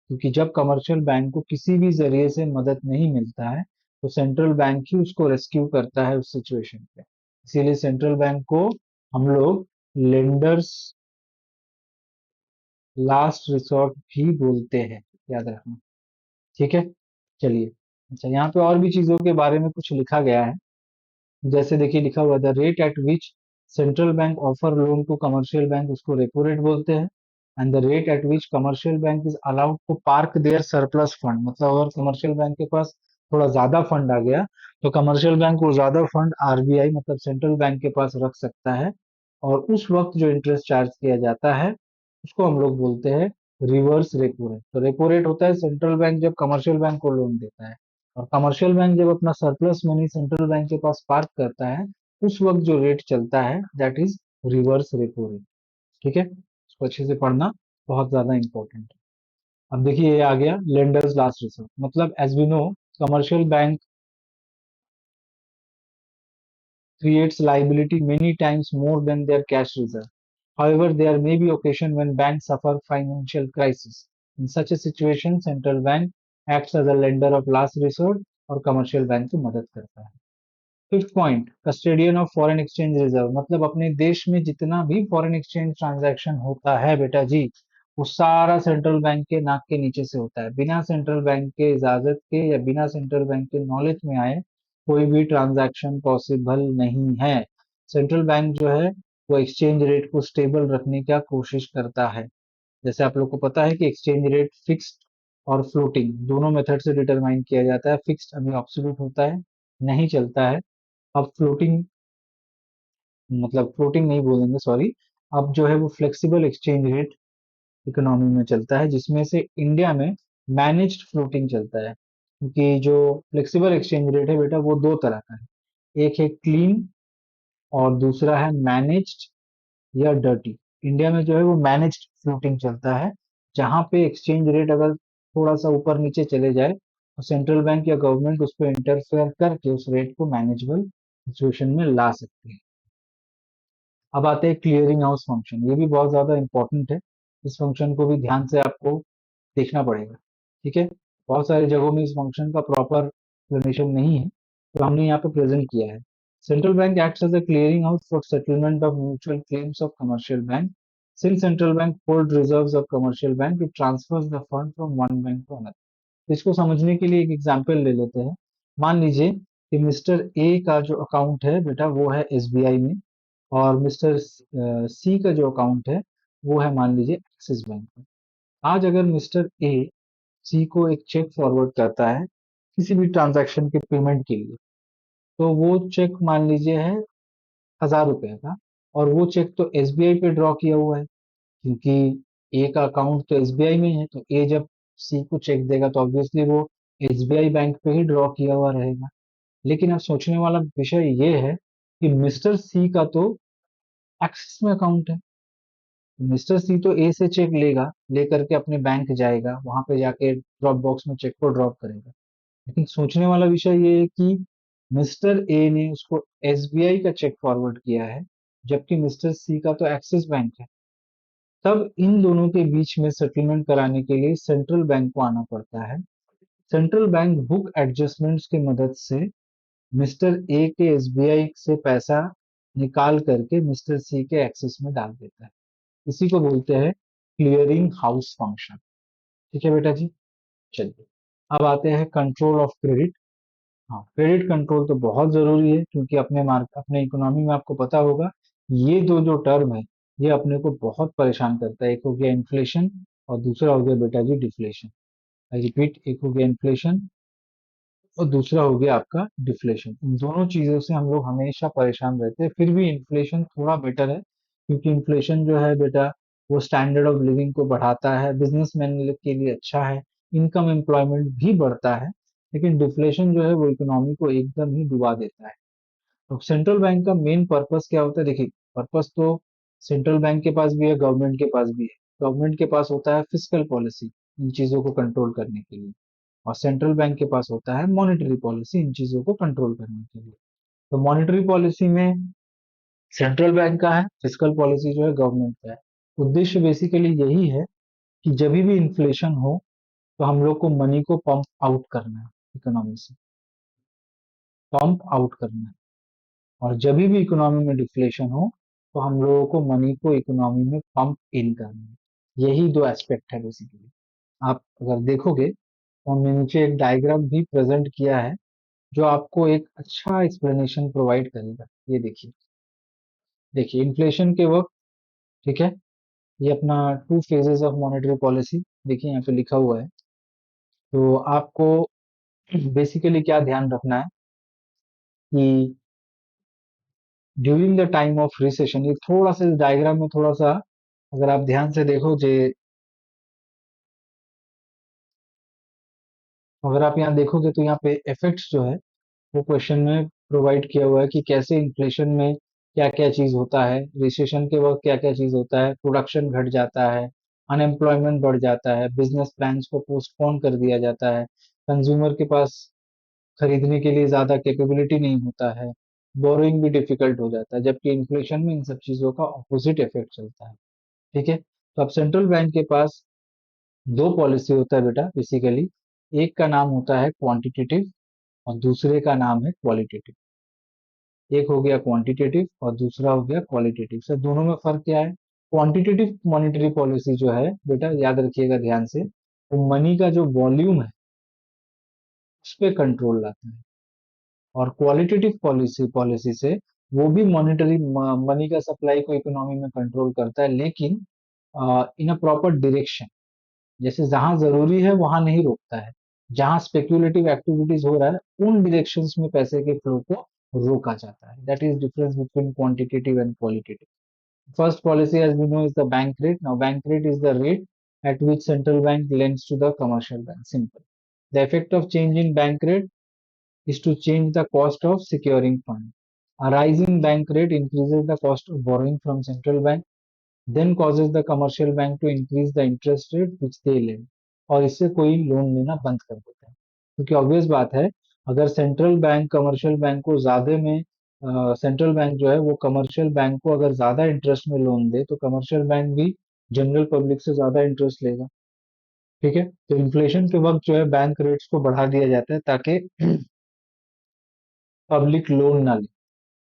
S1: क्योंकि जब कमर्शियल बैंक को किसी भी जरिए से मदद नहीं मिलता है तो सेंट्रल बैंक ही उसको रेस्क्यू करता है उस सिचुएशन पे, इसीलिए सेंट्रल बैंक को हम लोग लेंडर्स लास्ट रिसोर्ट भी बोलते हैं, याद रखना। ठीक है, चलिए, अच्छा यहाँ पे और भी चीजों के बारे में कुछ लिखा गया है, जैसे देखिए लिखा हुआ the rate at which central bank offer loan to commercial bank, उसको रेपो रेट बोलते हैं। And the rate at which commercial bank is allowed to park their surplus fund, मतलब अगर कमर्शियल बैंक के पास थोड़ा ज्यादा फंड आ गया तो कमर्शियल बैंक वो ज्यादा फंड आरबीआई मतलब सेंट्रल बैंक के पास रख सकता है, और उस वक्त जो इंटरेस्ट चार्ज किया जाता है उसको हम लोग बोलते हैं रिवर्स रेपो रेट। तो रेपो रेट होता है सेंट्रल बैंक जब कमर्शियल बैंक को लोन देता है, और कमर्शियल बैंक जब अपना सरप्लस मनी सेंट्रल बैंक के पास पार्क करता है, उस वक्त जो रेट चलता है that is reverse repo rate. ठीक है, इसको अच्छे से पढ़ना, बहुत ज्यादा इंपॉर्टेंट है। अब देखिए ये आ गया लेंडर्स लास्ट रिसोर्ट, मतलब as we know commercial bank creates liability many times more than their cash reserve. However, there may be occasion when banks suffer financial crisis. In such a situation, central bank acts as a lender of last resort और कमर्शियल बैंक की मदद करता है। Fifth point, custodian of foreign exchange reserve, मतलब अपने देश में जितना भी फॉरेन एक्सचेंज ट्रांजैक्शन होता है बेटा जी, वो सारा सेंट्रल बैंक के नाक के नीचे से होता है, बिना सेंट्रल बैंक के इजाजत के या बिना सेंट्रल बैंक के नॉलेज में आए कोई भी ट्रांजैक्शन पॉसिबल नहीं है। सेंट्रल बैंक जो है वो एक्सचेंज रेट को स्टेबल रखने का कोशिश करता है। जैसे आप लोग को पता है कि एक्सचेंज रेट फिक्स्ड और फ्लोटिंग दोनों मेथड से डिटरमाइन किया जाता है। फिक्स्ड अभी ऑब्सोल्यूट होता है, नहीं चलता है। अब फ्लोटिंग, मतलब फ्लोटिंग नहीं बोलेंगे, सॉरी, अब जो है वो फ्लेक्सिबल एक्सचेंज रेट इकोनॉमी में चलता है, जिसमें से इंडिया में मैनेज्ड फ्लोटिंग चलता है। क्योंकि जो फ्लेक्सिबल एक्सचेंज रेट है बेटा वो दो तरह का है, एक है क्लीन और दूसरा है मैनेज्ड या डर्टी। इंडिया में जो है वो मैनेज्ड फ्लोटिंग चलता है, जहां पे एक्सचेंज रेट अगर थोड़ा सा ऊपर नीचे चले जाए तो सेंट्रल बैंक या गवर्नमेंट उस पर इंटरफेयर करके उस रेट को मैनेजेबल सिचुएशन में ला सकती है। अब आते हैं क्लियरिंग हाउस फंक्शन, ये भी बहुत ज्यादा इंपॉर्टेंट है। इस फंक्शन को भी ध्यान से आपको देखना पड़ेगा। ठीक है, बहुत सारी जगहों में इस फंक्शन का प्रॉपर एक्सप्लेनेशन नहीं है, तो हमने यहाँ पे प्रेजेंट किया है। Central bank acts as a clearing house for settlement of mutual claims of commercial bank. Since central bank hold reserves of commercial bank, it transfers the fund from one bank to another. इसको समझने के लिए एक एग्जांपल ले लेते हैं। मान लीजिए कि मिस्टर ए का जो अकाउंट है बेटा वो है एसबीआई में, और मिस्टर सी का जो अकाउंट है वो है मान लीजिए एक्सिस बैंक में। आज अगर मिस्टर ए सी को एक चेक फॉरवर्ड करता है किसी भी ट्रांजैक्शन के पेमेंट के लिए, तो वो चेक मान लीजिए है 1000 रुपए का, और वो चेक तो एसबीआई पे ड्रॉ किया हुआ है, क्योंकि ए का अकाउंट तो एसबीआई में है, तो ए जब सी को चेक देगा तो ऑब्वियसली वो एसबीआई बैंक पे ही ड्रॉ किया हुआ रहेगा। लेकिन अब सोचने वाला विषय ये है कि मिस्टर सी का तो एक्सिस में अकाउंट है। मिस्टर सी तो ए से चेक लेगा, लेकर के अपने बैंक जाएगा, वहां पे जाके ड्रॉप बॉक्स में चेक को ड्रॉप करेगा। लेकिन सोचने वाला विषय ये है कि मिस्टर ए ने उसको एसबीआई का चेक फॉरवर्ड किया है, जबकि मिस्टर सी का तो एक्सिस बैंक है। तब इन दोनों के बीच में सेटलमेंट कराने के लिए सेंट्रल बैंक को आना पड़ता है। सेंट्रल बैंक बुक एडजस्टमेंट्स की मदद से मिस्टर ए के एसबीआई से पैसा निकाल करके मिस्टर सी के एक्सेस में डाल देता है। इसी को बोलते हैं क्लियरिंग हाउस फंक्शन। ठीक है बेटा जी, चलिए अब आते हैं कंट्रोल ऑफ क्रेडिट। हाँ, क्रेडिट कंट्रोल तो बहुत जरूरी है, क्योंकि अपने इकोनॉमी में आपको पता होगा ये दो जो टर्म है ये अपने को बहुत परेशान करता है। एक हो गया इन्फ्लेशन और दूसरा हो गया बेटा जी डिफ्लेशन। आई रिपीट, एक हो गया इन्फ्लेशन और दूसरा हो गया आपका डिफ्लेशन। इन दोनों चीजों से हम लोग हमेशा परेशान रहते हैं। फिर भी इन्फ्लेशन थोड़ा बेटर है, क्योंकि इन्फ्लेशन जो है बेटा वो स्टैंडर्ड ऑफ लिविंग को बढ़ाता है, बिजनेसमैन के लिए अच्छा है, इनकम एम्प्लॉयमेंट भी बढ़ता है। लेकिन डिफ्लेशन जो है वो इकोनॉमी को एकदम ही डुबा देता है। तो सेंट्रल बैंक का मेन पर्पस क्या होता है? देखिए, पर्पस तो सेंट्रल बैंक के पास भी है, गवर्नमेंट के पास भी है। गवर्नमेंट के पास होता है फिस्कल पॉलिसी, इन चीजों को कंट्रोल करने के लिए, और सेंट्रल बैंक के पास होता है मॉनेटरी पॉलिसी, इन चीजों को कंट्रोल करने के लिए। तो मॉनेटरी पॉलिसी में सेंट्रल बैंक का है, फिस्कल पॉलिसी जो है गवर्नमेंट का है। उद्देश्य बेसिकली यही है कि जब भी इन्फ्लेशन हो तो हम लोग को मनी को पंप आउट करना है, इकोनॉमी से पंप आउट करना है। और जब भी इकोनॉमी में डिफ्लेशन हो तो हम लोगों को मनी को इकोनॉमी में पंप इन करना है। यही दो एस्पेक्ट है बेसिकली। आप अगर देखोगे तो हमने नीचे एक डायग्राम भी प्रेजेंट किया है, जो आपको एक अच्छा एक्सप्लेनेशन प्रोवाइड करेगा। ये देखिए, देखिए इन्फ्लेशन के वक्त, ठीक है, ये अपना two phases of monetary policy, देखिए यहाँ पे लिखा हुआ है। तो आपको बेसिकली क्या ध्यान रखना है कि during the time of recession, ये थोड़ा सा इस डायग्राम में थोड़ा सा अगर आप ध्यान से देखो जे, अगर आप यहाँ देखोगे तो यहाँ पे इफेक्ट्स जो है वो क्वेश्चन में प्रोवाइड किया हुआ है कि कैसे इन्फ्लेशन में क्या क्या चीज होता है, रिसेशन के वक्त क्या क्या चीज होता है, प्रोडक्शन घट जाता है, अनएम्प्लॉयमेंट बढ़ जाता है, बिजनेस प्लान्स को पोस्टपोन कर दिया जाता है, कंज्यूमर के पास खरीदने के लिए ज्यादा कैपेबिलिटी नहीं होता है, बोरोइंग भी डिफिकल्ट हो जाता है। जबकि इन्फ्लेशन में इन सब चीजों का ऑपोजिट इफेक्ट चलता है। ठीक है, तो अब सेंट्रल बैंक के पास दो पॉलिसी होता है बेटा बेसिकली। एक का नाम होता है क्वांटिटेटिव और दूसरे का नाम है क्वालिटेटिव। एक हो गया क्वांटिटेटिव और दूसरा हो गया क्वालिटेटिव। सर दोनों में फर्क क्या है? क्वांटिटेटिव मॉनेटरी पॉलिसी जो है बेटा, याद रखिएगा ध्यान से, वो मनी का जो वॉल्यूम है उस पे कंट्रोल लाता है। और क्वालिटेटिव पॉलिसी पॉलिसी से वो भी मॉनेटरी मनी का सप्लाई को इकोनॉमी में कंट्रोल करता है, लेकिन इन अ प्रॉपर डायरेक्शन। जैसे जहां जरूरी है वहां नहीं रोकता है, जहां स्पेक्यूलेटिव एक्टिविटीज हो रहा है उन डायरेक्शंस में पैसे के फ्लो को रोका जाता है। That is difference between quantitative and qualitative. First policy, as we know, is the bank rate. Now, bank rate is the rate at which central bank lends to the commercial bank. Simple. The effect of change in bank rate is to change the cost of securing fund. A rising bank rate increases the cost of borrowing from central bank, then causes the commercial bank to increase the interest rate which they lend, और इससे कोई लोन लेना बंद कर देता है, क्योंकि ऑब्वियस बात है, अगर सेंट्रल बैंक कमर्शियल बैंक को ज्यादा में सेंट्रल बैंक जो है वो कमर्शियल बैंक को अगर ज्यादा इंटरेस्ट में लोन दे तो कमर्शियल बैंक भी जनरल पब्लिक से ज्यादा इंटरेस्ट लेगा। ठीक है, तो इन्फ्लेशन के वक्त जो है बैंक रेट्स को बढ़ा दिया जाता है ताकि पब्लिक लोन ना ले,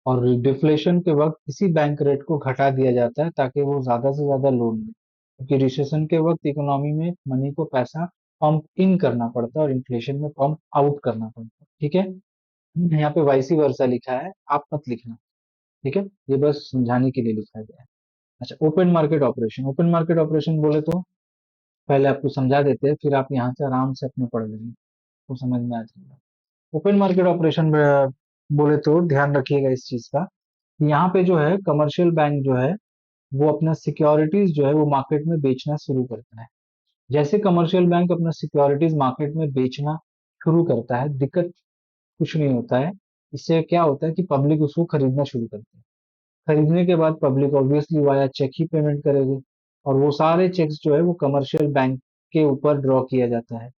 S1: और डिफ्लेशन के वक्त इसी बैंक रेट को घटा दिया जाता है ताकि वो ज्यादा से ज्यादा लोन ले, क्योंकि रिसेशन के वक्त इकोनॉमी में मनी को पैसा पंप इन करना पड़ता है और इन्फ्लेशन में पंप आउट करना पड़ता है। ठीक है, यहाँ पे वाइसी वर्सा लिखा है, आप मत लिखना। ठीक है, ये बस समझाने के लिए लिखा गया है। अच्छा, open market operation, open market operation बोले तो पहले आपको समझा देते हैं, फिर आप यहाँ से आराम से अपने पढ़ लेंगे, तो समझ में आ जाएगा। ओपन मार्केट ऑपरेशन बोले तो ध्यान रखिएगा इस चीज का, यहाँ पे जो है कमर्शियल बैंक जो है वो अपना सिक्योरिटीज जो है वो मार्केट में बेचना शुरू करता है। जैसे कमर्शियल बैंक अपना सिक्योरिटीज मार्केट में बेचना शुरू करता है, दिक्कत कुछ नहीं होता है, इससे क्या होता है कि पब्लिक उसको खरीदना शुरू करती है। खरीदने के बाद पब्लिक ऑब्वियसली वाया चेक ही पेमेंट करेगी, और वो सारे चेक्स जो है वो कमर्शियल बैंक के ऊपर ड्रॉ किया जाता है।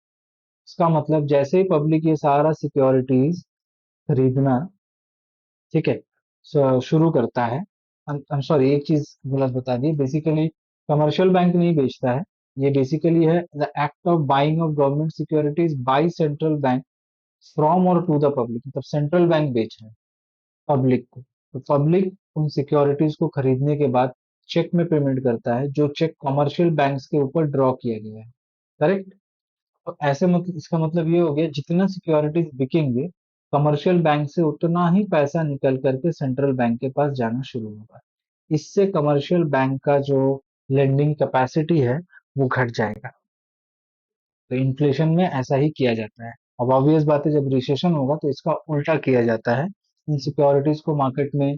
S1: इसका मतलब जैसे ही पब्लिक ये सारा सिक्योरिटीज खरीदना, ठीक है, शुरू करता है, I'm सॉरी एक चीज गलत बता दी, बेसिकली कमर्शियल बैंक नहीं बेचता है, ये बेसिकली है the act of buying of government securities by central bank from और टू द पब्लिक, मतलब सेंट्रल बैंक बेच रहा है पब्लिक को, तो पब्लिक उन सिक्योरिटीज को खरीदने के बाद चेक में पेमेंट करता है, जो चेक कमर्शियल बैंक्स के ऊपर ड्रॉ किया गया है। करेक्ट, तो ऐसे मतलब इसका मतलब ये हो गया, जितना सिक्योरिटीज बिकेंगे कमर्शियल बैंक से उतना ही पैसा निकल करके सेंट्रल बैंक के पास जाना शुरू होगा। इससे कमर्शियल बैंक का जो लेंडिंग कैपेसिटी है वो घट जाएगा। तो इन्फ्लेशन में ऐसा ही किया जाता है। अब ऑब्वियस बात है, जब रिसेशन होगा तो इसका उल्टा किया जाता है, इन सिक्योरिटीज को मार्केट में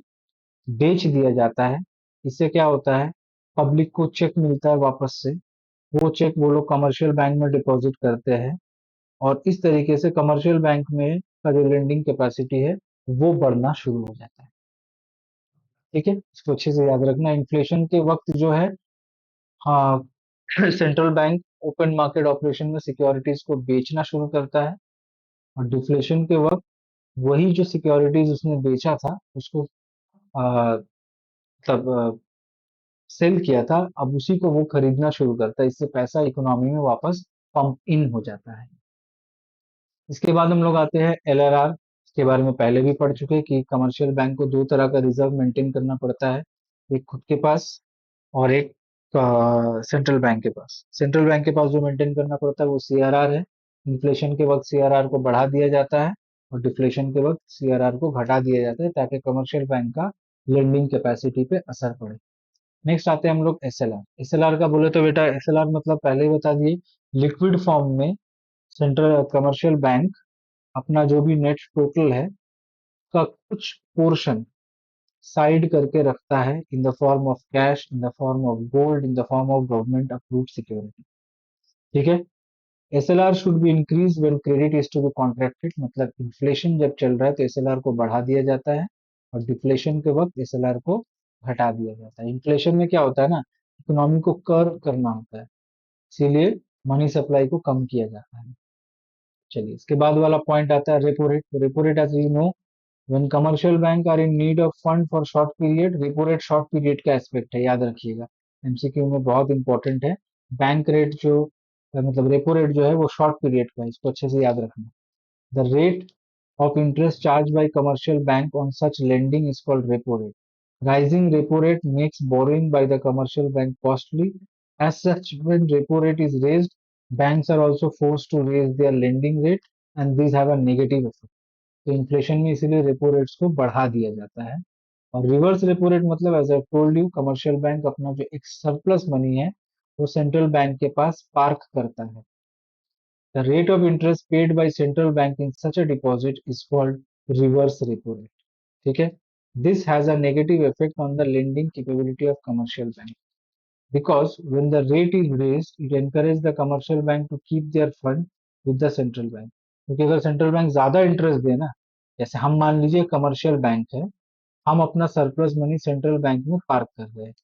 S1: बेच दिया जाता है। इससे क्या होता है, पब्लिक को चेक मिलता है वापस से, वो चेक वो लोग कमर्शियल बैंक में डिपॉजिट करते हैं, और इस तरीके से कमर्शियल बैंक में का जो लेंडिंग कैपेसिटी है वो बढ़ना शुरू हो जाता है। ठीक है, इसको अच्छे से याद रखना। इन्फ्लेशन के वक्त जो है, हाँ, central bank open market operation में सिक्योरिटीज को बेचना शुरू करता है, और डिफ्लेशन के वक्त वही जो सिक्योरिटीज उसने बेचा था उसको तब सेल किया था, अब उसी को वो खरीदना शुरू करता है, इससे पैसा इकोनॉमी में वापस पंप इन हो जाता है। इसके बाद हम लोग आते हैं एलआरआर, इसके बारे में पहले भी पढ़ चुके हैं कि कमर्शियल बैंक को दो तरह का रिजर्व मेंटेन करना पड़ता है, एक खुद के पास और एक सेंट्रल बैंक के पास। सेंट्रल बैंक के पास जो मेंटेन करना पड़ता है वो सीआरआर है। इन्फ्लेशन के वक्त सीआरआर को बढ़ा दिया जाता है, और डिफ्लेशन के वक्त सीआरआर को घटा दिया जाता है ताकि कमर्शियल बैंक का लेंडिंग कैपेसिटी पे असर पड़े। नेक्स्ट आते हैं हम लोग एसएलआर। एसएलआर का बोले तो बेटा एसएलआर मतलब पहले ही बता दिए, लिक्विड फॉर्म में सेंट्रल कमर्शियल बैंक अपना जो भी नेट टोटल है का कुछ पोर्शन साइड करके रखता है in the form of cash, in the form of gold, in the form of government approved security. ठीक है, SLR should be increase when credit is to be contracted, मतलब इन्फ्लेशन जब चल रहा है तो एसएलआर को बढ़ा दिया जाता है, और डिफ्लेशन के वक्त एसएलआर को घटा दिया जाता है। इन्फ्लेशन में क्या होता है ना, इकोनॉमी को कर्व करना होता है, इसीलिए मनी सप्लाई को कम किया जाता है। चलिए, इसके बाद वाला पॉइंट आता है repo rate. Repo rate as you know, when commercial bank are in need of fund for short period, repo rate short period का एस्पेक्ट है, याद रखिएगा, एमसीक्यू में बहुत इंपॉर्टेंट है। बैंक रेट जो मतलब रेपो रेट जो है वो शॉर्ट पीरियड का है, इसको अच्छे से याद रखना। The rate of interest charged by commercial bank on such lending is called repo rate. Rising repo rate makes borrowing by the commercial bank costly. As such, when repo rate is raised, banks are also forced to raise their lending rate, and these have a negative effect. तो इन्फ्लेशन में इसीलिए रेपो रेट्स को बढ़ा दिया जाता है। और रिवर्स रेपो रेट मतलब as I told you, commercial bank अपना जो एक सरप्लस मनी है वो सेंट्रल बैंक के पास पार्क करता है। The rate of interest paid by central bank in such a deposit is called reverse repo rate. ठीक है, this has a negative effect on the lending capability of commercial bank, because when the rate is raised, it encourages the commercial bank to keep their fund with the central bank. क्योंकि अगर सेंट्रल बैंक ज्यादा इंटरेस्ट दे ना, जैसे हम मान लीजिए कमर्शियल बैंक है, हम अपना सरप्लस मनी सेंट्रल बैंक में पार्क कर रहे हैं।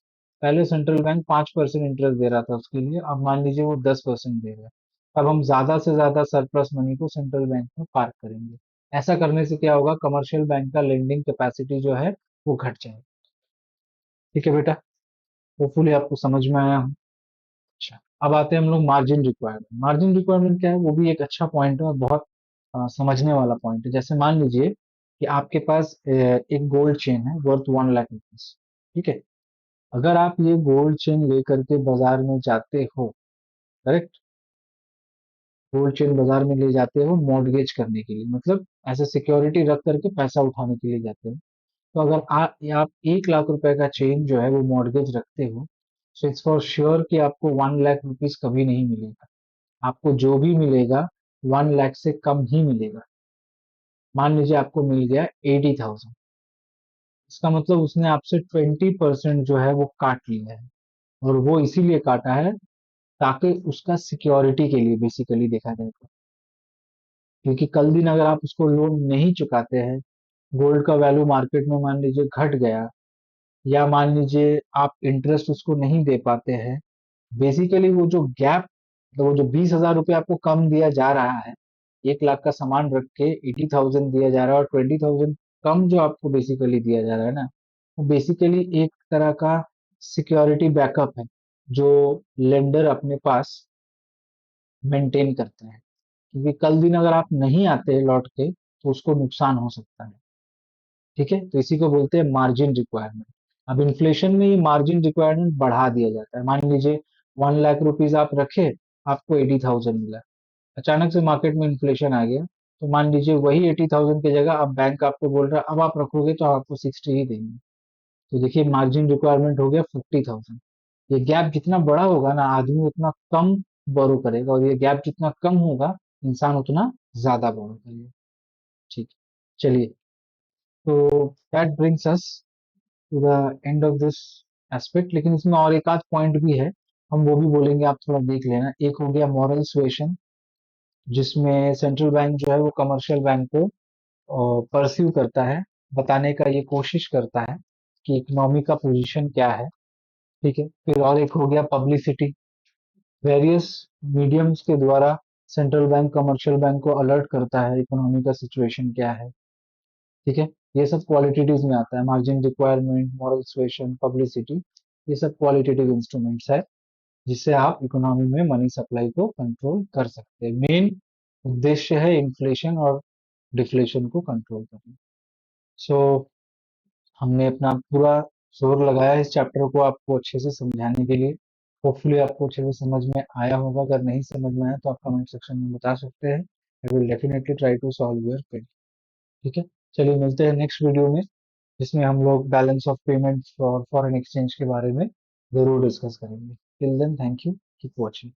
S1: पहले सेंट्रल बैंक 5% इंटरेस्ट दे रहा था उसके लिए, अब मान लीजिए वो 10% दे रहा है। अब हम ज्यादा से ज्यादा सरप्लस मनी को सेंट्रल बैंक में पार्क करेंगे। ऐसा करने से क्या होगा, कमर्शियल बैंक का लेंडिंग कैपेसिटी जो है वो घट जाएगी। ठीक है बेटा, होपफुली आपको समझ में आया। अच्छा, अब आते हैं हम लोग मार्जिन रिक्वायरमेंट। मार्जिन रिक्वायरमेंट क्या है, वो भी एक अच्छा पॉइंट है और बहुत समझने वाला पॉइंट है। जैसे मान लीजिए कि आपके पास एक गोल्ड चेन है वर्थ 1 लाख रुपीज। ठीक है, अगर आप ये गोल्ड चेन लेकर के बाजार में जाते हो, करेक्ट, गोल्ड चेन बाजार में ले जाते हो मॉर्गेज करने के लिए, मतलब ऐसे सिक्योरिटी रख करके पैसा उठाने के लिए जाते हो। तो अगर आप 1 लाख रुपए का चेन जो है वो मॉर्गेज रखते हो, सो इट्स फॉर श्योर कि आपको 1 लाख रुपीज कभी नहीं मिलेगा। आपको जो भी मिलेगा 1 लाख से कम ही मिलेगा। मान लीजिए आपको मिल गया 80,000, इसका मतलब उसने आपसे 20% जो है वो काट लिया है। और वो इसीलिए काटा है ताकि उसका सिक्योरिटी के लिए बेसिकली देखा जाए तो। क्योंकि कल दिन अगर आप उसको लोन नहीं चुकाते हैं, गोल्ड का वैल्यू मार्केट में मान लीजिए घट गया, या मान लीजिए आप इंटरेस्ट उसको नहीं दे पाते हैं, बेसिकली वो जो गैप, तो वो जो 20,000 रुपये आपको कम दिया जा रहा है, 1 लाख का सामान रख के 80,000 दिया जा रहा है और 20,000 कम जो आपको बेसिकली दिया जा रहा है ना, वो बेसिकली एक तरह का सिक्योरिटी बैकअप है जो लेंडर अपने पास मेंटेन करते हैं। क्योंकि कल दिन अगर आप नहीं आते लौट के तो उसको नुकसान हो सकता है। ठीक है, तो इसी को बोलते हैं मार्जिन रिक्वायरमेंट। अब इन्फ्लेशन में ये मार्जिन रिक्वायरमेंट बढ़ा दिया जाता है। मान लीजिए 1 लाख रुपीज आप रखे, आपको 80,000 मिला, अचानक से मार्केट में इन्फ्लेशन आ गया, तो मान लीजिए वही 80,000 की जगह अब बैंक आपको बोल रहा है अब आप रखोगे तो आपको 60 ही देंगे। तो देखिए मार्जिन रिक्वायरमेंट हो गया 50,000। ये गैप जितना बड़ा होगा ना, आदमी उतना कम बोरो करेगा, और ये गैप जितना कम होगा, इंसान उतना ज्यादा बोरो करेगा। ठीक है, चलिए, तो that brings us to the end of this aspect. लेकिन इसमें और एक आध पॉइंट भी है, हम वो भी बोलेंगे, आप थोड़ा देख लेना। एक हो गया मॉरल सुएशन, जिसमें सेंट्रल बैंक जो है वो कमर्शियल बैंक को परस्यू करता है, बताने का ये कोशिश करता है कि इकोनॉमी का पोजीशन क्या है। ठीक है, फिर और एक हो गया पब्लिसिटी, वेरियस मीडियम्स के द्वारा सेंट्रल बैंक कमर्शियल बैंक को अलर्ट करता है इकोनॉमी का सिचुएशन क्या है। ठीक है, ये सब क्वालिटेटिव में आता है, margin requirement, moral suasion, publicity, ये सब क्वालिटेटिव इंस्ट्रूमेंट्स है जिससे आप इकोनॉमी में मनी सप्लाई को कंट्रोल कर सकते हैं। मेन उद्देश्य है इन्फ्लेशन और डिफ्लेशन को कंट्रोल करना। सो हमने अपना पूरा जोर लगाया इस चैप्टर को आपको अच्छे से समझाने के लिए। होपफुली आपको अच्छे से समझ में आया होगा। अगर नहीं समझ में आया तो आप कमेंट सेक्शन में बता सकते हैं। I will definitely try to solve your query. ठीक है, चलिए मिलते हैं नेक्स्ट वीडियो में, जिसमें हम लोग बैलेंस ऑफ पेमेंट्स और फॉरेन एक्सचेंज के बारे में जरूर डिस्कस करेंगे। Till then, thank you, keep watching.